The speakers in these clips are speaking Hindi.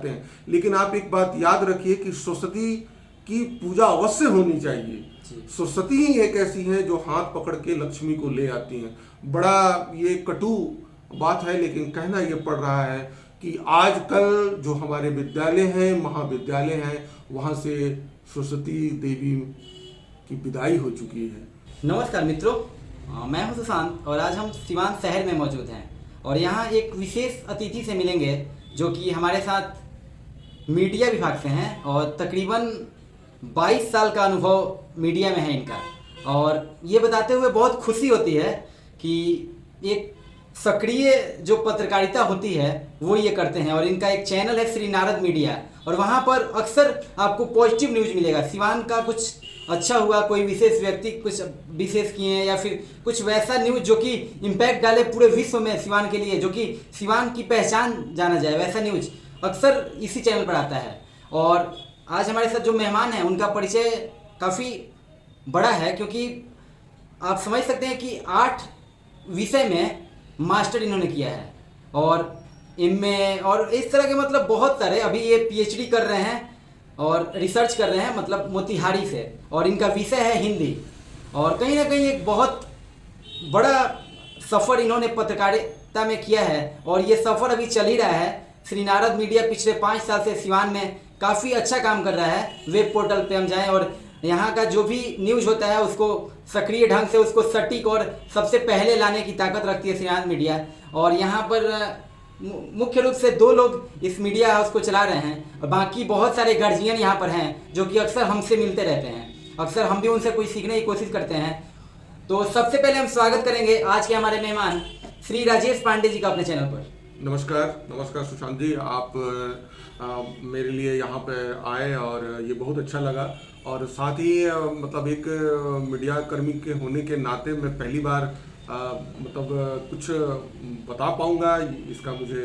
हैं। लेकिन आप एक बात याद रखिए कि सरस्वती की पूजा अवश्य होनी चाहिए। सरस्वती ही एक ऐसी है जो हाथ पकड़ के लक्ष्मी को ले आती हैं। बड़ा ये कटु बात है, लेकिन कहना ये पड़ रहा है कि आजकल जो हमारे विद्यालय हैं, महाविद्यालय हैं, वहाँ से सरस्वती देवी की विदाई हो चुकी है। नमस्कार मित्रों, मैं हूं सुशांत और आज हम सिवान शहर में मौजूद हैं और यहाँ एक विशेष अतिथि से मिलेंगे जो कि हमारे साथ मीडिया विभाग से हैं और तकरीबन 22 साल का अनुभव मीडिया में है इनका। और ये बताते हुए बहुत खुशी होती है कि एक सक्रिय जो पत्रकारिता होती है वो ये करते हैं और इनका एक चैनल है श्री नारद मीडिया और वहाँ पर अक्सर आपको पॉजिटिव न्यूज़ मिलेगा। सिवान का कुछ अच्छा हुआ, कोई विशेष व्यक्ति कुछ विशेष किए हैं या फिर कुछ वैसा न्यूज़ जो कि इम्पैक्ट डाले पूरे विश्व में सिवान के लिए, जो कि सिवान की पहचान जाना जाए, वैसा न्यूज़ अक्सर इसी चैनल पर आता है। और आज हमारे साथ जो मेहमान हैं उनका परिचय काफ़ी बड़ा है, क्योंकि आप समझ सकते हैं कि 8 विषय में मास्टर इन्होंने किया है और इनमें और इस तरह के मतलब बहुत सारे, अभी ये पीएचडी कर रहे हैं और रिसर्च कर रहे हैं, मतलब मोतिहारी से, और इनका विषय है हिंदी। और कहीं ना कहीं एक बहुत बड़ा सफ़र इन्होंने पत्रकारिता में किया है और ये सफ़र अभी चल ही रहा है। श्री नारद मीडिया पिछले 5 साल से सिवान में काफ़ी अच्छा काम कर रहा है। वेब पोर्टल पे हम जाएं और यहाँ का जो भी न्यूज़ होता है उसको सक्रिय ढंग से, उसको सटीक और सबसे पहले लाने की ताकत रखती है श्री नारद मीडिया। और यहाँ पर मुख्य रूप से 2 लोग इस मीडिया हाउस को चला रहे हैं और बाकी बहुत सारे गार्जियन यहाँ पर हैं जो कि अक्सर हमसे मिलते रहते हैं, अक्सर हम भी उनसे कोई सीखने की कोशिश करते हैं। तो सबसे पहले हम स्वागत करेंगे आज के हमारे मेहमान श्री राजेश पांडे जी का अपने चैनल पर। नमस्कार सुशांत जी, आप मेरे लिए यहाँ पे आए और ये बहुत अच्छा लगा। और साथ ही मतलब एक मीडिया कर्मी के होने के नाते मैं पहली बार मतलब कुछ बता पाऊँगा, इसका मुझे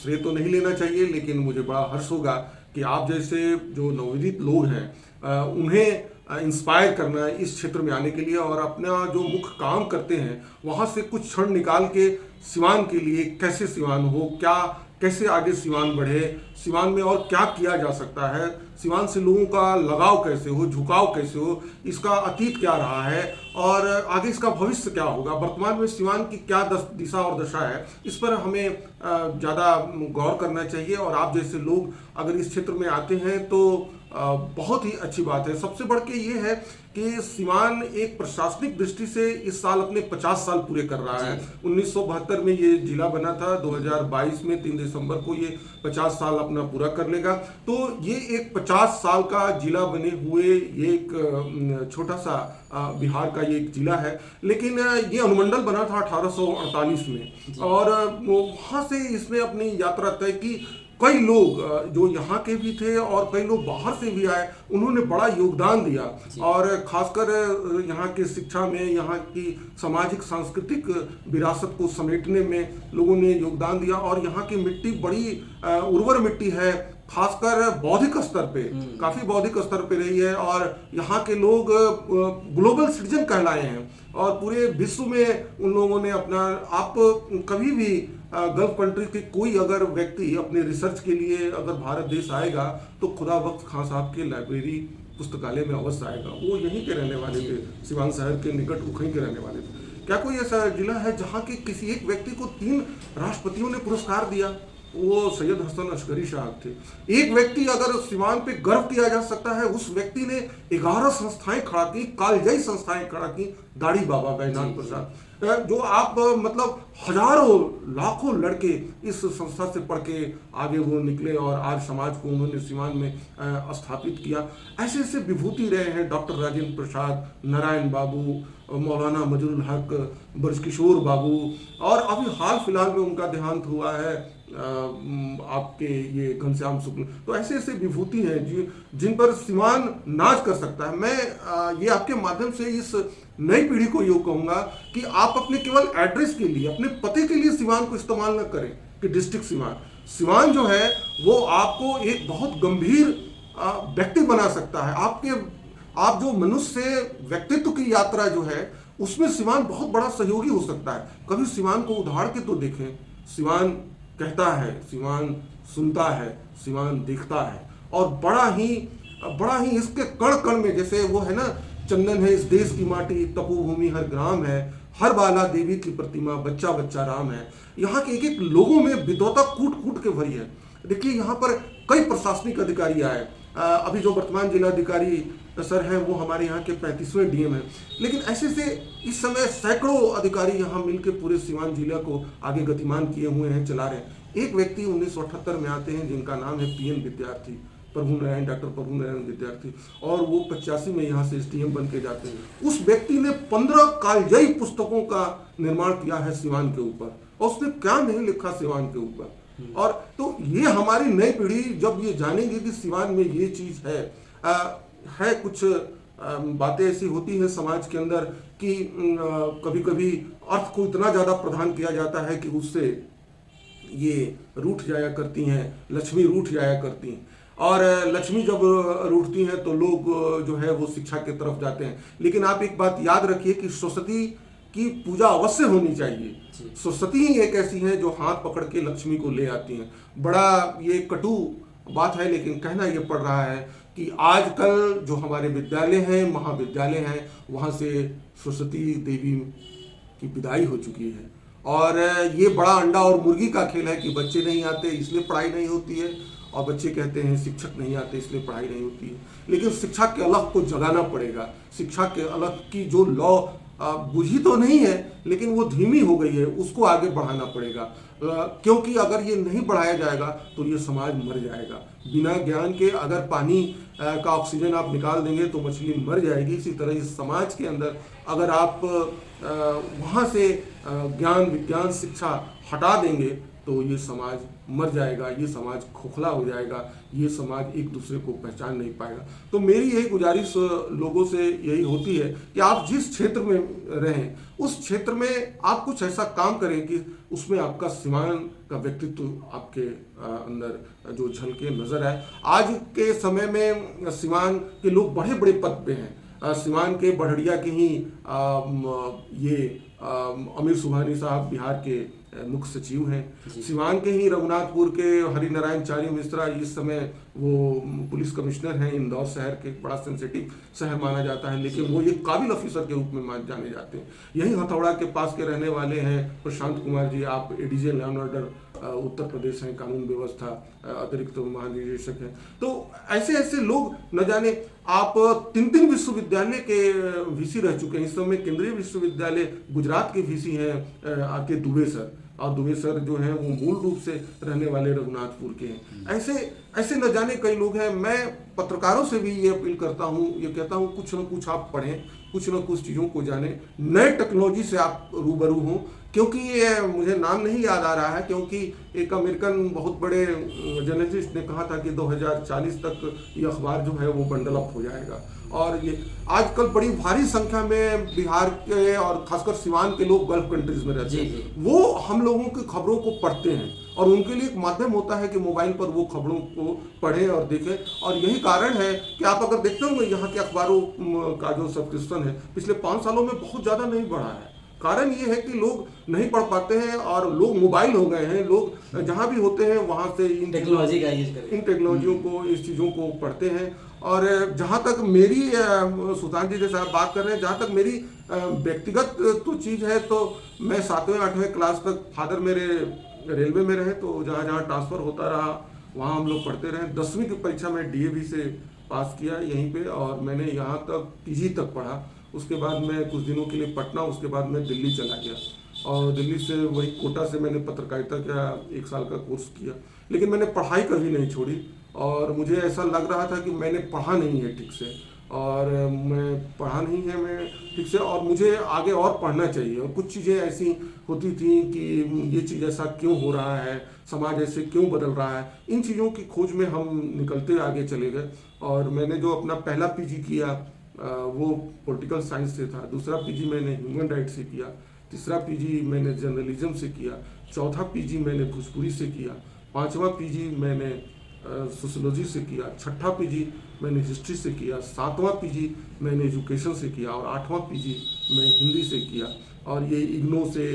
श्रेय तो नहीं लेना चाहिए, लेकिन मुझे बड़ा हर्ष होगा कि आप जैसे जो नवोदित लोग हैं उन्हें इंस्पायर करना है इस क्षेत्र में आने के लिए और अपना जो मुख्य काम करते हैं वहाँ से कुछ क्षण निकाल के सिवान के लिए, कैसे सिवान हो, क्या कैसे आगे सिवान बढ़े, सिवान में और क्या किया जा सकता है, सिवान से लोगों का लगाव कैसे हो, झुकाव कैसे हो, इसका अतीत क्या रहा है और आगे इसका भविष्य क्या होगा, वर्तमान में सिवान की क्या दिशा और दशा है, इस पर हमें ज़्यादा गौर करना चाहिए। और आप जैसे लोग अगर इस क्षेत्र में आते हैं तो बहुत ही अच्छी बात है। सबसे बढ़ के ये है कि सिवान एक प्रशासनिक दृष्टि से इस साल अपने 50 साल पूरे कर रहा है। 1972 में ये जिला बना था, 2022 में 3 दिसंबर को ये 50 साल अपना पूरा कर लेगा। तो ये एक 50 साल का जिला बने हुए ये एक छोटा सा बिहार का ये एक जिला है, लेकिन ये अनुमंडल बना था 1848 में और वहाँ से इसने अपनी यात्रा तय की। कई लोग जो यहाँ के भी थे और कई लोग बाहर से भी आए, उन्होंने बड़ा योगदान दिया और खासकर यहाँ के शिक्षा में, यहाँ की सामाजिक सांस्कृतिक विरासत को समेटने में लोगों ने योगदान दिया। और यहाँ की मिट्टी बड़ी उर्वर मिट्टी है, खासकर बौद्धिक स्तर पे काफ़ी बौद्धिक स्तर पे रही है और यहाँ के लोग ग्लोबल सिटीजन कहलाए हैं और पूरे विश्व में उन लोगों ने अपना, आप कभी भी गल्फ कंट्री के कोई अगर व्यक्ति अपने रिसर्च के लिए अगर भारत देश आएगा तो खुदाबख्श खां साहब के लाइब्रेरी पुस्तकालय में अवश्य आएगा। वो यहीं के रहने वाले थे, सिवान शहर के निकट उखई के रहने वाले थे। क्या कोई ऐसा जिला है जहाँ के किसी एक व्यक्ति को 3 राष्ट्रपतियों ने पुरस्कार दिया? वो सैयद हसन अशकरी साहब थे। एक व्यक्ति अगर सिवान पे गर्व किया जा सकता है, उस व्यक्ति ने 11 संस्थाएं खड़ा की, कालजयी संस्थाएं खड़ा की, दाढ़ी बाबा बैजनाथ प्रसाद, जो आप मतलब हजारों लाखों लड़के इस संस्था से पढ़ के आगे वो निकले और आज समाज को उन्होंने सिवान में स्थापित किया। ऐसे ऐसे विभूति रहे हैं, डॉक्टर राजेंद्र प्रसाद, नारायण बाबू, मौलाना मजरुल हक, ब्रजकिशोर बाबू, और अभी हाल फिलहाल में उनका देहांत हुआ है आपके ये घनश्याम शुक्ल। तो ऐसे ऐसे विभूति हैं जिन पर सिवान नाज कर सकता है। मैं ये आपके माध्यम से इस नई पीढ़ी को ये कहूँगा कि आप अपने केवल एड्रेस के लिए, अपने पते के लिए सिवान को इस्तेमाल न करें कि डिस्ट्रिक्ट सिवान जो है वो आपको एक बहुत गंभीर व्यक्ति बना सकता है। आप जो मनुष्य से व्यक्तित्व की यात्रा जो है उसमें सिवान बहुत बड़ा सहयोगी हो सकता है। कभी सिवान को उधार के तो देखें। सिवान कहता है, सिवान सुनता है, सिवान देखता है। और बड़ा ही इसके कण कण में, जैसे वो है ना, चंदन है इस देश की माटी, तपोभूमि हर ग्राम है, हर बाला देवी की प्रतिमा, बच्चा बच्चा राम है। यहाँ के एक एक लोगों में विद्वता कूट कूट के भरी है। देखिए यहाँ पर कई प्रशासनिक अधिकारी आए। अभी जो वर्तमान जिलाधिकारी सर हैं वो हमारे यहाँ के 35वें डीएम हैं, लेकिन ऐसे से इस समय सैकड़ों अधिकारी यहाँ मिलकर पूरे सिवान जिला को आगे गतिमान किए हुए हैं, चला रहे हैं। एक व्यक्ति 1978 में आते हैं जिनका नाम है पीएन विद्यार्थी, डॉक्टर प्रभु नारायण विद्यार्थी, और वो 85 में यहाँ से एसडीएम बन के जाते हैं। उस व्यक्ति ने 15 कालजयी पुस्तकों का निर्माण किया है सिवान के ऊपर, और उसने क्या नहीं लिखा सिवान के ऊपर। और तो ये हमारी नई पीढ़ी जब ये जानेगी कि सिवान में ये चीज़ है कुछ बातें ऐसी होती हैं समाज के अंदर कि कभी कभी अर्थ को इतना ज़्यादा प्रदान किया जाता है कि उससे ये रूठ जाया करती हैं, लक्ष्मी रूठ जाया करती हैं। और लक्ष्मी जब रूठती हैं तो लोग जो है वो शिक्षा की तरफ जाते हैं। लेकिन आप एक बात याद रखिए कि सरस्वती की पूजा अवश्य होनी चाहिए। सरस्वती ही एक ऐसी है जो हाथ पकड़ के लक्ष्मी को ले आती हैं। बड़ा ये कटु बात है, लेकिन कहना ये पड़ रहा है कि आजकल जो हमारे विद्यालय हैं, महाविद्यालय हैं, वहाँ से सरस्वती देवी की विदाई हो चुकी है। और ये बड़ा अंडा और मुर्गी का खेल है कि बच्चे नहीं आते इसलिए पढ़ाई नहीं होती है, और बच्चे कहते हैं शिक्षक नहीं आते इसलिए पढ़ाई नहीं होती है। लेकिन शिक्षा के अलग को जगाना पड़ेगा। शिक्षा के अलग की जो लौ बुझी तो नहीं है, लेकिन वो धीमी हो गई है, उसको आगे बढ़ाना पड़ेगा। क्योंकि अगर ये नहीं बढ़ाया जाएगा तो ये समाज मर जाएगा। बिना ज्ञान के अगर पानी का ऑक्सीजन आप निकाल देंगे तो मछली मर जाएगी। इसी तरह इस समाज के अंदर अगर आप वहाँ से ज्ञान विज्ञान शिक्षा हटा देंगे तो ये समाज मर जाएगा, ये समाज खोखला हो जाएगा, ये समाज एक दूसरे को पहचान नहीं पाएगा। तो मेरी यही गुजारिश लोगों से यही होती है कि आप जिस क्षेत्र में रहें उस क्षेत्र में आप कुछ ऐसा काम करें कि उसमें आपका सिवान का व्यक्तित्व आपके अंदर जो झलके नजर आए। आज के समय में सिवान के लोग बड़े बड़े पद पे हैं। सिवान के बढ़िया के ही अमीर सुबहानी साहब बिहार के मुख्य सचिव हैं। सिवान के ही रघुनाथपुर के हरिनारायण चारी मिश्रा इस समय वो पुलिस कमिश्नर हैं। इंदौर शहर के बड़ा सेंसिटिव शहर माना जाता है, लेकिन वो एक काबिल ऑफिसर के रूप में जाने जाते हैं। यही हथौड़ा के पास के रहने वाले हैं प्रशांत कुमार जी, आप ADJ law and order Uttar Pradesh हैं, कानून व्यवस्था अतिरिक्त महानिदेशक हैं। तो ऐसे ऐसे लोग न जाने आप 3 विश्वविद्यालय के वीसी रह चुके हैं। इस समय केंद्रीय विश्वविद्यालय गुजरात के वीसी हैं आके दुबे सर, और दुबे सर जो हैं वो मूल रूप से रहने वाले रघुनाथपुर के हैं। ऐसे न जाने कई लोग हैं। मैं पत्रकारों से भी ये अपील करता हूँ, ये कहता हूँ कुछ न कुछ आप पढ़ें, कुछ न कुछ चीज़ों को जानें, नए टेक्नोलॉजी से आप रूबरू हों। क्योंकि ये मुझे नाम नहीं याद आ रहा है, क्योंकि एक अमेरिकन बहुत बड़े जर्नलिस्ट ने कहा था कि 2040 तक ये अखबार जो है वो बंडल अप हो जाएगा। और ये आजकल बड़ी भारी संख्या में बिहार के और खासकर सिवान के लोग गल्फ कंट्रीज में रहते हैं। वो हम लोगों की खबरों को पढ़ते हैं और उनके लिए एक माध्यम होता है कि मोबाइल पर वो खबरों को पढ़ें और देखें। और यही कारण है कि आप अगर देखते होंगे यहाँ के अखबारों का जो सब्सक्रिप्शन है पिछले 5 सालों में बहुत ज़्यादा नहीं बढ़ा है। कारण ये है कि लोग नहीं पढ़ पाते हैं और लोग मोबाइल हो गए हैं। लोग जहाँ भी होते हैं वहाँ से इन टेक्नोलॉजी का यूज करें, इन टेक्नोलॉजियों को, इस चीज़ों को पढ़ते हैं। और जहाँ तक मेरी सुशांत जी जैसे आप बात कर रहे हैं, जहाँ तक मेरी व्यक्तिगत तो चीज़ है, तो मैं 7वें 8वें क्लास तक फादर मेरे रेलवे में रहे, तो जहाँ जहाँ ट्रांसफ़र होता रहा वहाँ हम लोग पढ़ते रहे। 10वीं की परीक्षा में डीएवी से पास किया यहीं पे, और मैंने यहाँ तक पीजी तक पढ़ा। उसके बाद मैं कुछ दिनों के लिए पटना, उसके बाद मैं दिल्ली चला गया, और दिल्ली से वही कोटा से मैंने पत्रकारिता का 1 साल का कोर्स किया। लेकिन मैंने पढ़ाई कभी नहीं छोड़ी, और मुझे ऐसा लग रहा था कि मैंने पढ़ा नहीं है ठीक से, और मैं पढ़ा नहीं है मैं ठीक से, और मुझे आगे और पढ़ना चाहिए। और कुछ चीज़ें ऐसी होती थी कि ये चीज़ ऐसा क्यों हो रहा है, समाज ऐसे क्यों बदल रहा है, इन चीज़ों की खोज में हम निकलते आगे चले गए। और मैंने जो अपना पहला पीजी किया वो पॉलिटिकल साइंस से था, दूसरा पीजी मैंने ह्यूमन राइट से किया, तीसरा पीजी मैंने जर्नलिज्म से किया, चौथा पीजी मैंने भोजपुरी से किया, 5वां पीजी मैंने सोशियोलॉजी से किया, 6ठा पीजी मैंने हिस्ट्री से किया, 7वां पीजी मैंने एजुकेशन से किया, और 8वां पीजी मैं हिंदी से किया। और ये इग्नो से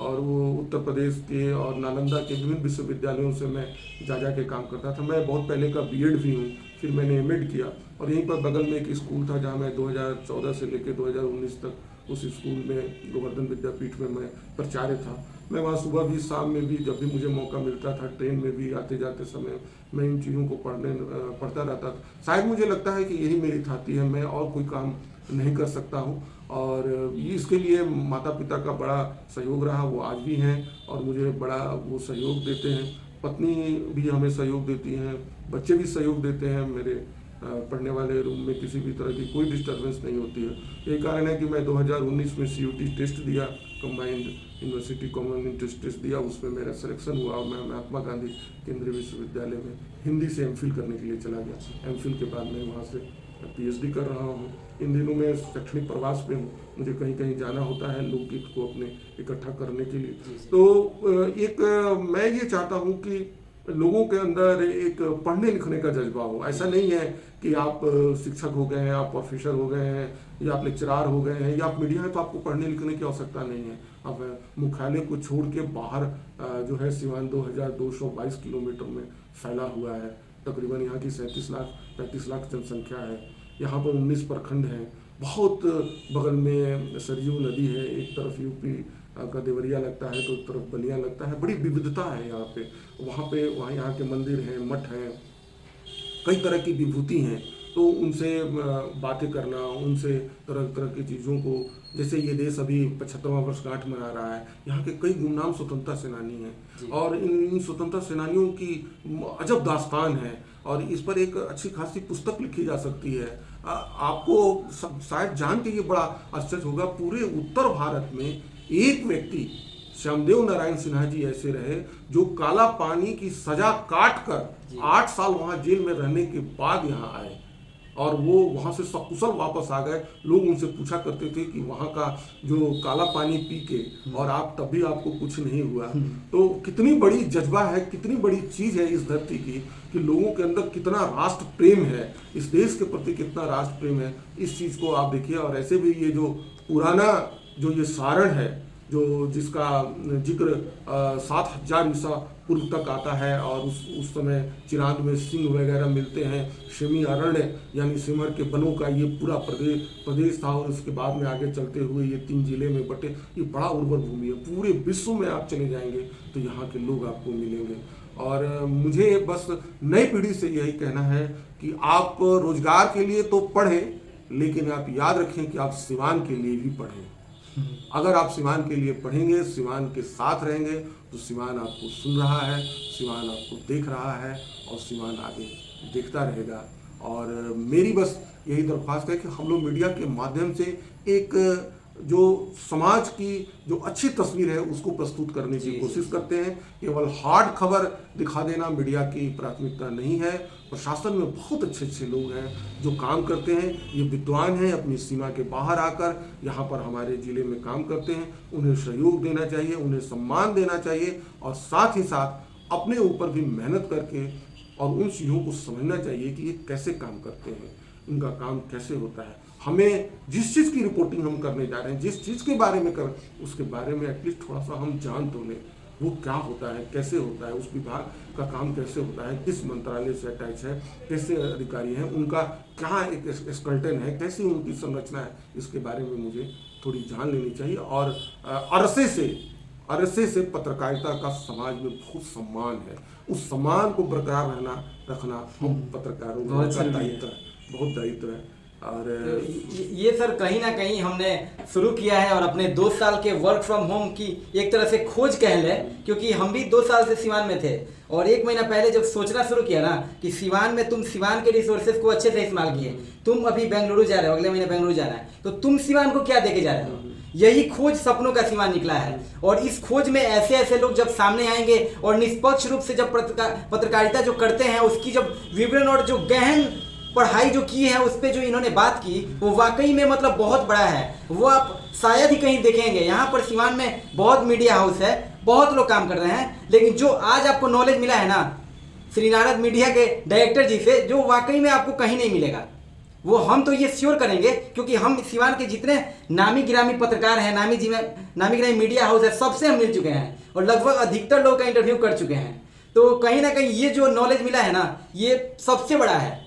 और वो उत्तर प्रदेश के और नालंदा के विभिन्न विश्वविद्यालयों से मैं जा के काम करता था। मैं बहुत पहले का बीएड भी हूँ, फिर मैंने एमएड किया और यहीं पर बगल में एक स्कूल था जहाँ मैं 2014 से लेकर 2019 तक उस स्कूल में गोवर्धन विद्यापीठ में मैं प्राचार्य था। मैं वहाँ सुबह भी शाम में भी जब भी मुझे मौका मिलता था, ट्रेन में भी आते जाते समय मैं इन चीज़ों को पढ़ता रहता था। शायद मुझे लगता है कि यही मेरी थाती है, मैं और कोई काम नहीं कर सकता हूँ और इसके लिए माता पिता का बड़ा सहयोग रहा, वो आज भी हैं और मुझे बड़ा वो सहयोग देते हैं। पत्नी भी हमें सहयोग देती हैं, बच्चे भी सहयोग देते हैं। मेरे पढ़ने वाले रूम में किसी भी तरह की कोई डिस्टर्बेंस नहीं होती है। यही कारण है कि मैं 2019 में CUT टेस्ट दिया, combined university common entrance test दिया, उसमें मेरा सिलेक्शन हुआ और मैं महात्मा गांधी केंद्रीय विश्वविद्यालय में हिंदी से MPhil करने के लिए चला गया। MPhil के बाद मैं वहाँ से PhD कर रहा हूँ। इन दिनों मैं शैक्षणिक प्रवास पे हूँ, मुझे कहीं कहीं जाना होता है लोकगीत को अपने इकट्ठा करने के लिए। तो एक मैं ये चाहता हूँ कि लोगों के अंदर एक पढ़ने लिखने का जज्बा हो। ऐसा नहीं है कि आप शिक्षक हो गए हैं, आप प्रोफेसर हो गए हैं या आप लेक्चरार हो गए हैं या आप मीडिया हैं तो आपको पढ़ने लिखने की आवश्यकता नहीं है। आप मुख्यालय को छोड़ के बाहर जो है सिवान 2222 किलोमीटर में फैला हुआ है। तकरीबन यहाँ की 35 लाख जनसंख्या है। यहाँ पर 19 प्रखंड हैं। बहुत बगल में सरयू नदी है, एक तरफ यूपी का देवरिया लगता है तो एक तरफ बलिया लगता है। बड़ी विविधता है यहाँ पे। वहाँ यहाँ के मंदिर हैं, मठ हैं, कई तरह की विभूति हैं। तो उनसे बातें करना, उनसे तरह तरह की चीज़ों को, जैसे ये देश अभी 75वां वर्षगांठ मना रहा है, यहाँ के कई गुमनाम स्वतंत्रता सेनानी हैं और इन स्वतंत्रता सेनानियों की अजब दास्तान है और इस पर एक अच्छी खासी पुस्तक लिखी जा सकती है। आपको शायद जान के ये बड़ा आश्चर्य होगा, पूरे उत्तर भारत में एक व्यक्ति श्यामदेव नारायण सिन्हा जी ऐसे रहे जो काला पानी की सजा काट कर 8 साल वहां जेल में रहने के बाद यहाँ आए और वो वहाँ से सकुशल वापस आ गए। लोग उनसे पूछा करते थे कि वहाँ का जो काला पानी पी के और आप तब भी आपको कुछ नहीं हुआ। तो कितनी बड़ी जज्बा है, कितनी बड़ी चीज़ है इस धरती की कि लोगों के अंदर कितना राष्ट्र प्रेम है, इस देश के प्रति कितना राष्ट्र प्रेम है। इस चीज़ को आप देखिए। और ऐसे भी ये जो पुराना जो ये सारण है जो जिसका जिक्र 7000 ईसा पूर्व तक आता है और उस समय चिरांद में सिंह वगैरह मिलते हैं। शिमी अरण्य यानी सिमर के बनों का ये पूरा प्रदेश था और उसके बाद में आगे चलते हुए ये 3 जिले में बटे। ये बड़ा उर्वर भूमि है। पूरे विश्व में आप चले जाएंगे तो यहाँ के लोग आपको मिलेंगे। और मुझे बस नई पीढ़ी से यही कहना है कि आप रोजगार के लिए तो पढ़ें, लेकिन आप याद रखें कि आप सिवान के लिए भी पढ़ें। अगर आप सिवान के लिए पढ़ेंगे, सिवान के साथ रहेंगे तो सिवान आपको सुन रहा है, सिवान आपको देख रहा है और सिवान आगे देखता रहेगा। और मेरी बस यही दरख्वास्त है कि हम लोग मीडिया के माध्यम से एक जो समाज की जो अच्छी तस्वीर है उसको प्रस्तुत करने की कोशिश करते हैं। केवल हार्ड खबर दिखा देना मीडिया की प्राथमिकता नहीं है। प्रशासन में बहुत अच्छे अच्छे लोग हैं जो काम करते हैं, ये विद्वान हैं, अपनी सीमा के बाहर आकर यहाँ पर हमारे ज़िले में काम करते हैं। उन्हें सहयोग देना चाहिए, उन्हें सम्मान देना चाहिए और साथ ही साथ अपने ऊपर भी मेहनत करके और उन चीज़ों को समझना चाहिए कि ये कैसे काम करते हैं, इनका काम कैसे होता है। हमें जिस चीज़ की रिपोर्टिंग हम करने जा रहे हैं, जिस चीज़ के बारे में कर, उसके बारे में एटलीस्ट थोड़ा सा हम जान तो लें, वो क्या होता है, कैसे होता है, उस विभाग का काम कैसे होता है, किस मंत्रालय से अटैच है, कैसे अधिकारी हैं, उनका क्या एक स्केलेटन है, कैसी उनकी संरचना है, इसके बारे में मुझे थोड़ी जान लेनी चाहिए। और अरसे से पत्रकारिता का समाज में बहुत सम्मान है। उस सम्मान को बरकरार रखना हम पत्रकारों का दायित्व है, बहुत दायित्व है। और ये सर कहीं ना कहीं हमने शुरू किया है और अपने 2 साल के वर्क फ्रॉम होम की एक तरह से खोज कह लें, क्योंकि हम भी 2 साल से सिवान में थे और 1 महीना पहले जब सोचना शुरू किया ना कि सिवान में तुम सिवान के रिसोर्सेज को अच्छे से इस्तेमाल किए, तुम अभी बेंगलुरु जा रहे हो, अगले महीने बेंगलुरु जाना है, तो तुम सिवान को क्या देके जा रहे हो। यही खोज सपनों का सिवान निकला है और इस खोज में ऐसे ऐसे लोग जब सामने आएंगे और निष्पक्ष रूप से जब पत्रकारिता जो करते हैं उसकी जब विवरण और जो गहन पढ़ाई जो की है उस पर जो इन्होंने बात की वो वाकई में मतलब बहुत बड़ा है। वो आप शायद ही कहीं देखेंगे। यहाँ पर सिवान में बहुत मीडिया हाउस है, बहुत लोग काम कर रहे हैं, लेकिन जो आज आपको नॉलेज मिला है ना श्री नारद मीडिया के डायरेक्टर जी से, जो वाकई में आपको कहीं नहीं मिलेगा। वो हम तो ये श्योर करेंगे, क्योंकि हम सिवान के जितने नामी गिरामी पत्रकार हैं, नामी गिरामी मीडिया हाउस है, सबसे हम मिल चुके हैं और लगभग अधिकतर लोग का इंटरव्यू कर चुके हैं। तो कहीं ना कहीं ये जो नॉलेज मिला है ना, ये सबसे बड़ा है।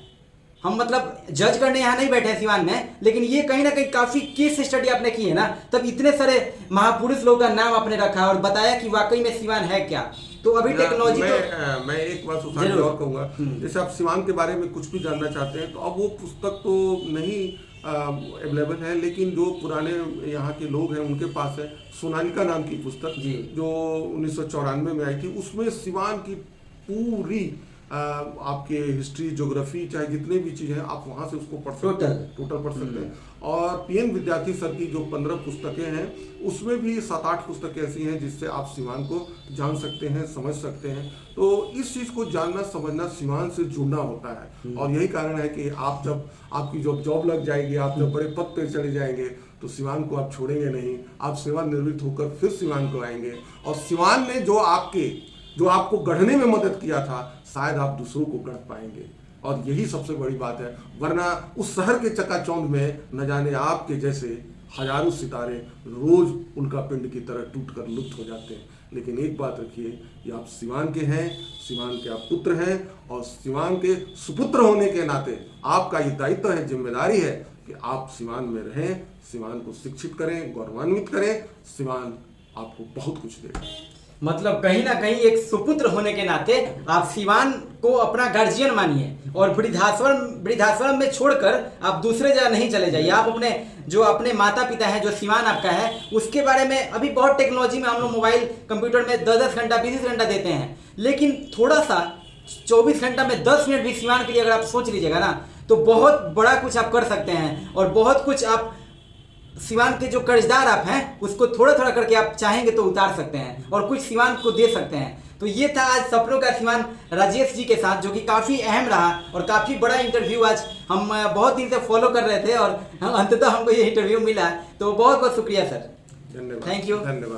हम मतलब जज करने यहाँ नहीं बैठे हैं सिवान में, लेकिन ये कहीं ना कहीं काफी केस स्टडी आपने की है ना, तब इतने सारे महापुरुष लोगों का नाम आपने रखा और बताया कि वाकई में सिवान है क्या। तो अभी टेक्नोलॉजी मैं एक बात सुशांत जी और कहूँगा, जैसे आप सिवान के बारे में कुछ भी जानना चाहते हैं तो अब वो पुस्तक तो नहीं अवेलेबल है, लेकिन जो पुराने यहाँ के लोग हैं उनके पास है सोनालिका नाम की पुस्तक जो 1994 में आई थी। उसमें सिवान की पूरी आपके हिस्ट्री, ज्योग्राफी, चाहे जितने भी चीज़ हैं आप वहाँ से उसको पढ़ सकते हैं, टोटल पढ़ सकते हैं। और पीएन विद्यार्थी सर की जो 15 पुस्तकें हैं उसमें भी 7-8 पुस्तकें ऐसी हैं जिससे आप सिवान को जान सकते हैं, समझ सकते हैं। तो इस चीज़ को जानना समझना सिवान से जुड़ना होता है, और यही कारण है कि आप जब आपकी जॉब लग जाएगी, आप जब बड़े पद पर चले जाएंगे तो सिवान को आप छोड़ेंगे नहीं, आप सेवानिवृत्त होकर फिर सिवान को आएंगे। और सिवान ने जो आपको गढ़ने में मदद किया था, शायद आप दूसरों को गढ़ पाएंगे, और यही सबसे बड़ी बात है। वरना उस शहर के चकाचौंध में न जाने आपके जैसे हजारों सितारे रोज उनका पिंड की तरह टूटकर लुप्त हो जाते हैं। लेकिन एक बात रखिए कि आप सिवान के हैं, सिवान के आप पुत्र हैं, और सिवान के सुपुत्र होने के नाते आपका ये दायित्व है, जिम्मेदारी है कि आप सिवान में रहें, सिवान को शिक्षित करें, गौरवान्वित करें। सिवान आपको बहुत कुछ देगा। मतलब कहीं ना कहीं एक सुपुत्र होने के नाते आप सिवान को अपना गार्जियन मानिए, और वृद्धाश्रम में छोड़कर आप दूसरे जगह नहीं चले जाइए। आप अपने माता पिता हैं, जो सिवान आपका है, उसके बारे में अभी बहुत टेक्नोलॉजी में हम लोग मोबाइल कंप्यूटर में 10-10 घंटा 20 घंटा देते हैं, लेकिन थोड़ा सा 24 घंटा में 10 मिनट भी सिवान के लिए अगर आप सोच लीजिएगा ना, तो बहुत बड़ा कुछ आप कर सकते हैं। और बहुत कुछ आप सिवान के जो कर्जदार आप हैं उसको थोड़ा थोड़ा करके आप चाहेंगे तो उतार सकते हैं और कुछ सिवान को दे सकते हैं। तो ये था आज सपनों का सिवान राजेश जी के साथ, जो कि काफ़ी अहम रहा और काफ़ी बड़ा इंटरव्यू आज हम बहुत दिन से फॉलो कर रहे थे और अंततः हमको ये इंटरव्यू मिला। तो बहुत बहुत शुक्रिया सर, धन्यवाद, थैंक यू, धन्यवाद।